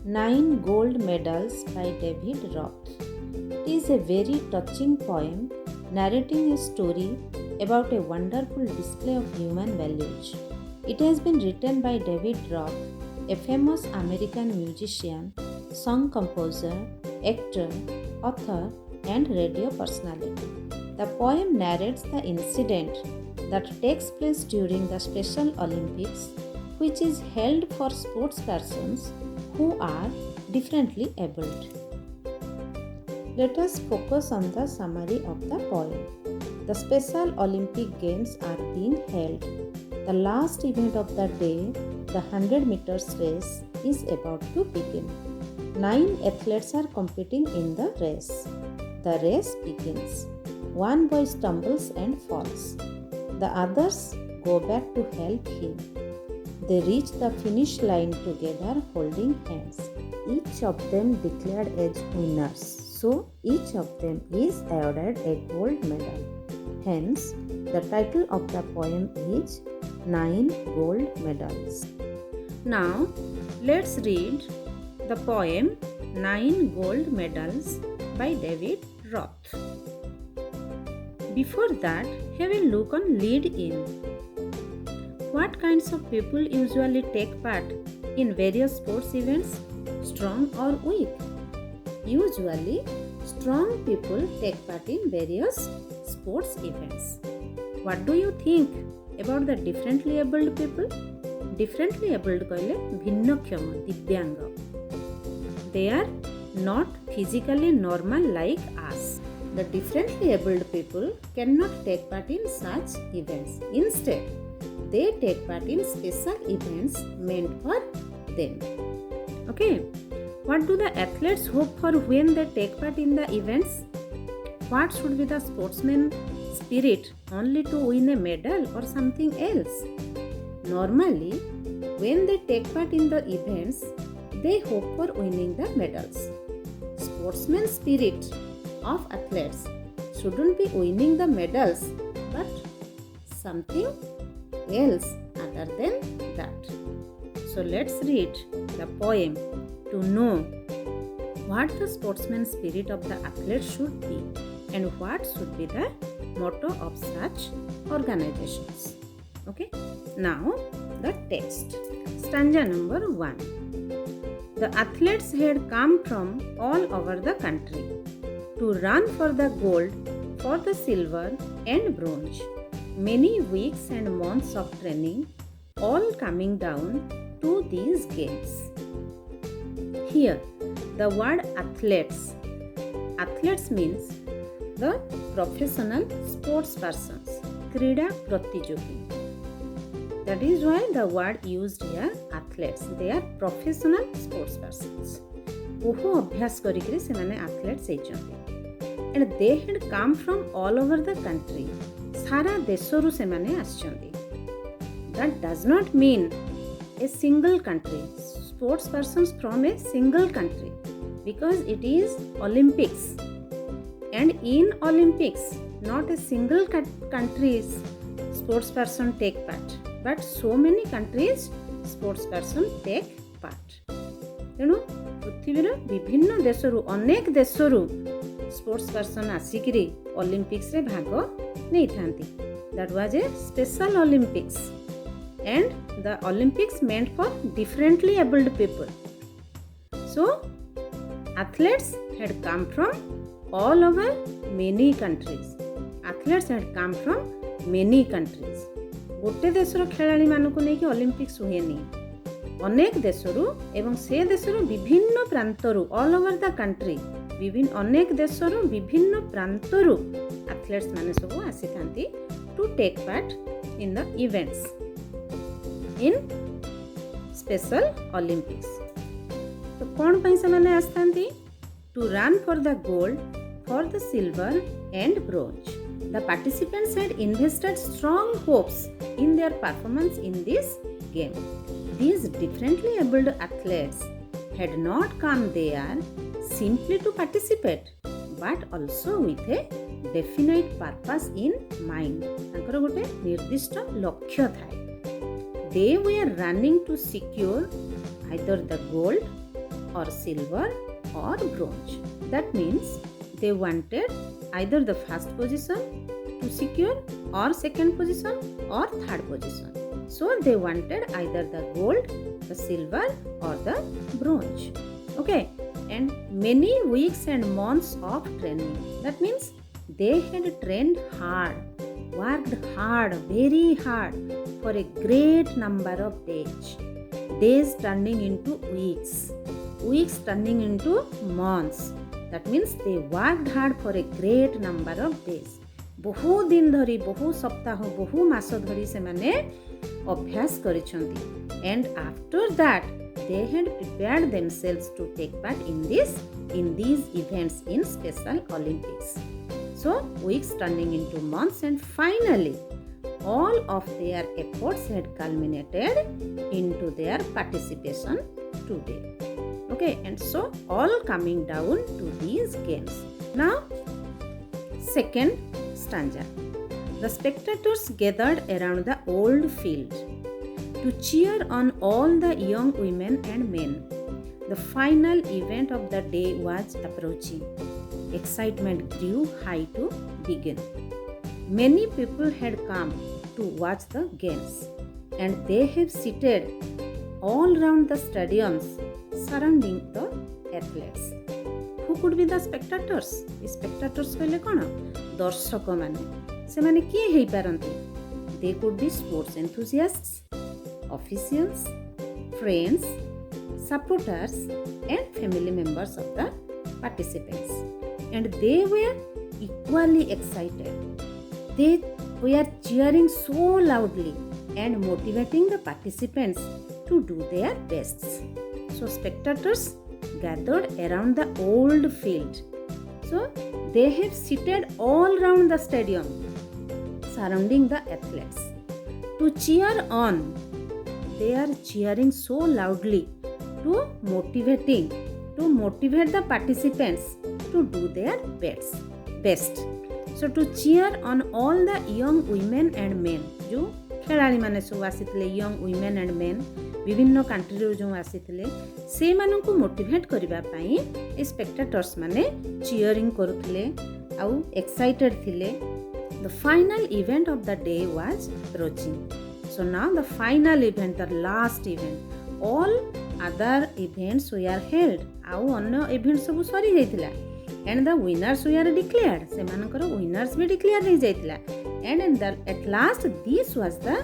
9 Gold Medals by David Roth. It is a very touching poem narrating a story about a wonderful display of human values. It has been written by David Roth, a famous American musician, song composer, actor, author, and radio personality. The poem narrates the incident that takes place during the Special Olympics, which is held for sports persons who are differently abled. Let us focus on the summary of the poem. The Special Olympic Games are being held. The last event of the day, the 100 meters race, is about to begin. 9 athletes are competing in the race. The race begins. One boy stumbles and falls. The others go back to help him. They reach the finish line together holding hands. Each of them declared as winners. So each of them is awarded a gold medal. Hence, the title of the poem is 9 Gold Medals. Now, let's read the poem 9 Gold Medals by David Roth. Before that, have a look on lead in. What kinds of people usually take part in various sports events, strong or weak? Usually, strong people take part in various sports events. What do you think about the differently abled people? Differently abled कहले भिन्नक्षम दिव्यांग. They are not physically normal like us. The differently abled people cannot take part in such events. Instead, they take part in special events meant for them. Okay, what do the athletes hope for when they take part in the events? What should be the sportsman's spirit, only to win a medal or something else? Normally, when they take part in the events, they hope for winning the medals. Sportsman's spirit of athletes shouldn't be winning the medals, but something else other than that. So let's read the poem to know what the sportsman's spirit of the athlete should be and what should be the motto of such organizations. Okay, now the text. Stanza number 1. The athletes had come from all over the country to run for the gold, for the silver and bronze. Many weeks and months of training, all coming down to these games. Here, the word athletes. Athletes means the professional sports persons, क्रीड़ा प्रतियोगी. That is why the word used here, athletes. They are professional sports persons. बहु अभ्यास करिकरी से माने athletes ହେଇଛନ୍ତି. And they had come from all over the country. सारा देशरू से माने आछଛନ୍ତି. That does not mean a single country. Sports persons from a single country, because it is Olympics. And in Olympics, not a single country's sports person take part, but so many countries sports person take part. ତେଣୁ ପୃଥିବୀର ବିଭିନ୍ନ ଦେଶରୁ ଅନେକ ଦେଶରୁ sports person ଆସିକିରି ଅଲିମ୍ପିକ୍ସରେ ଭାଗ ନେଇଥାନ୍ତି. That was a special Olympics, and the Olympics meant for differently abled people. So athletes had come from all over many countries. Athletes had come from many countries. ଗୋଟେ ଦେଶର ଖେଳାଳି ମାନଙ୍କୁ ନେଇକି ଅଲିମ୍ପିକ୍ସ ହୁଏନି. ଅନେକ ଦେଶରୁ ଏବଂ ସେ ଦେଶର ବିଭିନ୍ନ ପ୍ରାନ୍ତରୁ ଅଲ୍ ଓଭର ଦ କଣ୍ଟ୍ରି ଅନେକ ଦେଶର ବିଭିନ୍ନ ପ୍ରାନ୍ତରୁ ଆଥଲେଟ୍ସ ମାନେ ସବୁ ଆସିଥାନ୍ତି to take part in the events in Special Olympics. ତ କ'ଣ ପାଇଁ ସେମାନେ ଆସିଥାନ୍ତି? To run for the gold, for the silver and bronze. The participants had invested strong hopes in their performance in this game. These differently abled athletes had not come there simply to participate, but also with a definite purpose in mind. ତାଙ୍କର ଗୋଟେ ନିର୍ଦ୍ଦିଷ୍ଟ ଲକ୍ଷ୍ୟ ଥାଏ. They were running to secure either the gold or silver or bronze. That means they wanted either the first position to secure or second position or third position. So they wanted either the gold, the silver or the bronze. Okay, and many weeks and months of training. That means they had trained hard, worked hard, very hard for a great number of days. Days turning into weeks, weeks turning into months. That means they worked hard for a great number of days. बहु दिन धरी बहु सप्ताह बहु मास धरी से माने अभ्यास करिसंती and after that they had prepared themselves to take part in these events in special Olympics. So weeks turning into months and finally all of their efforts had culminated into their participation today. Okay, and so all coming down to these games. Now second stanza. The spectators gathered around the old field to cheer on all the young women and men. The final event of the day was approaching. Excitement grew high to begin. Many people had come to watch the games and they have seated all around the stadiums surrounding the athletes. Who could be the spectators? Spectators कहले कौन? दर्शक माने से माने किए हेई पारंती? They could be sports enthusiasts, officials, friends, supporters and family members of the participants. And they were equally excited. They were cheering so loudly and motivating the participants to do their best. So spectators gathered around the old field. So they have seated all around the stadium surrounding the athletes to cheer on. They are cheering so loudly to motivate the participants to do their best. So to cheer on all the young women and men, जो खेलाड़ी माने सब आसीथिले young women and men विभिन्न country जो आसीथिले से माननकु motivate करिबा पई ए spectators माने चीयरिंग करूथिले आउ एक्साइटेड थिले. The final event of the day was approaching. So now the final event, the last event, all other events were held. आउ अन्य इवेंट सब सरी जाइतिला and the winners were declared. से मानकर winners भी declare हो जाइतिला and at last this was the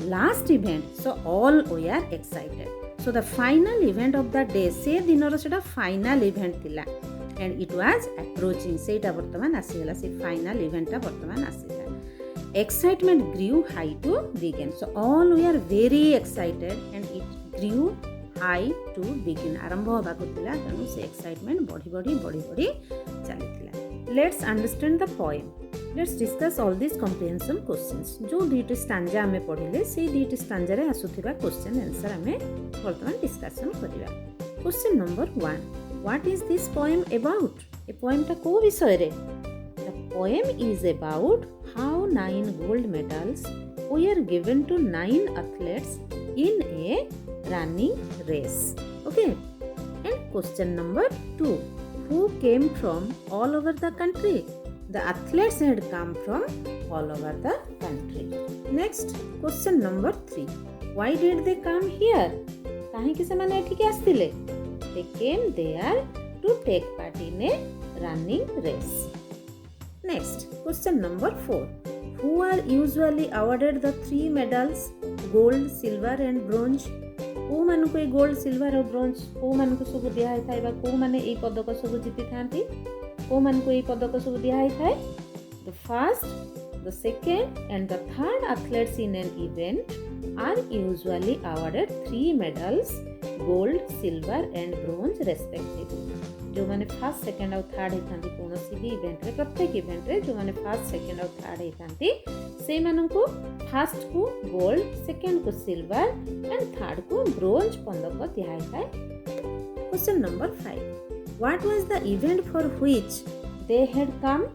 last event. So all were excited. So the final event of the day से दिनर सेटा final event थिला and it was approaching. सेटा वर्तमान आसीगला से final event टा वर्तमान आसीगला. Excitement grew high to begin. So all were very excited and it grew high to begin. आरंभ होबा को थिला तनु से excitement बढ़ी चलीथिला. Let's understand the poem. Let's discuss all these comprehension questions. जो दुईटी स्टांजा आमे पढिले से दुईटी स्टांजा रे आसुथिबा क्वेश्चन आंसर आमे वर्तमान डिस्कशन करिवा. Question number 1. What is this poem about? ए पोएम टा को विषय रे? The poem is about how 9 gold medals were given to 9 athletes in a running race. Okay. And question number 2. Who came from all over the country? The athletes had come from all over the country. Next, question number 3. Why did they come here? काहे से माने एठी के आस्तिले? They came there to take part in a running race. Next, question number 4. Who are usually awarded the 3 medals, gold, silver and bronze? को मानु को gold silver और bronze को मानु को सब दिया है थाइबा को माने ए पदक सब जीति थांती को मानु को ए पदक सब दिया है थाए. The first, the second and the third athletes in an event are usually awarded 3 medals, gold, silver and bronze respectively. जो माने फर्स्ट सेकंड और थर्ड हेतांती कोनोसी भी इवेंट रे प्रत्येक इवेंट रे जो माने फर्स्ट सेकंड और थर्ड हेतांती से मानन को फर्स्ट को गोल्ड, सेकंड को सिल्वर एंड थर्ड को ब्रोंज पदक दिया है. Question number 5. What was the event for which they had come?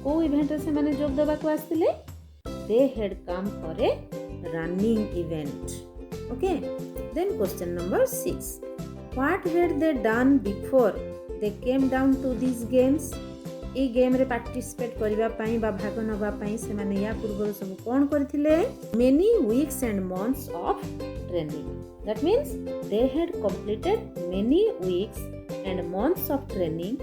को इवेंट से माने जोग देबा को आस्तिले? They had come for a running event. Okay. Then question number 6. What had they done before they came down to these games? A game रे participate करबा पई बा भाग नबा पई से माने या पूर्व सब कोन करथिले many weeks and months of training. That means they had completed many weeks and months of training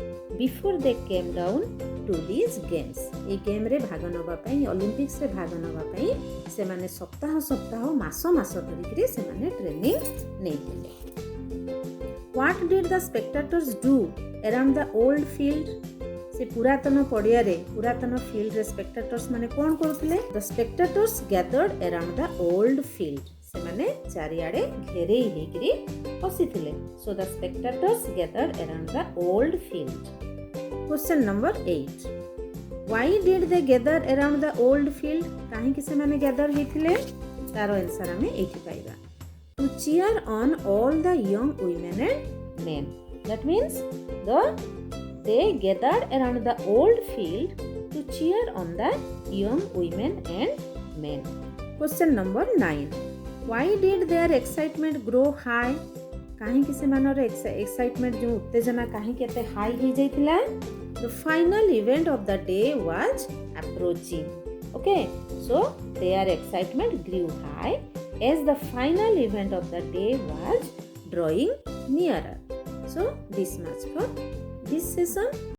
before they came down to these games. A game रे भाग नबा पई ओलंपिक्स रे भाग नबा पई से माने सप्ताह सप्ताह मास मास धरिकरी से माने training नेथिले. What did the spectators do around the old field? से पुरातन पड़िया रे पुरातन फील्ड रे स्पेक्टेटर्स माने कोन करथिले? The spectators gathered around the old field. से माने चारियाडे घेरे हेकरी बसिथिले. So the spectators gathered around the old field. Question number 8. Why did they gather around the old field? काहे कि से माने गैदर हेथिले? तारो आंसर हमें एठी पाइबा. To cheer on all the young women and men. That means they gathered around the old field to cheer on the young women and men. Question number 9. Why did their excitement grow high? काहे कि से मानर excitement जो उत्तेजना काहे कि एते high हो जाइतिला? The final event of the day was approaching. Okay, so their excitement grew high as the final event of the day was drawing nearer. So this much for this session.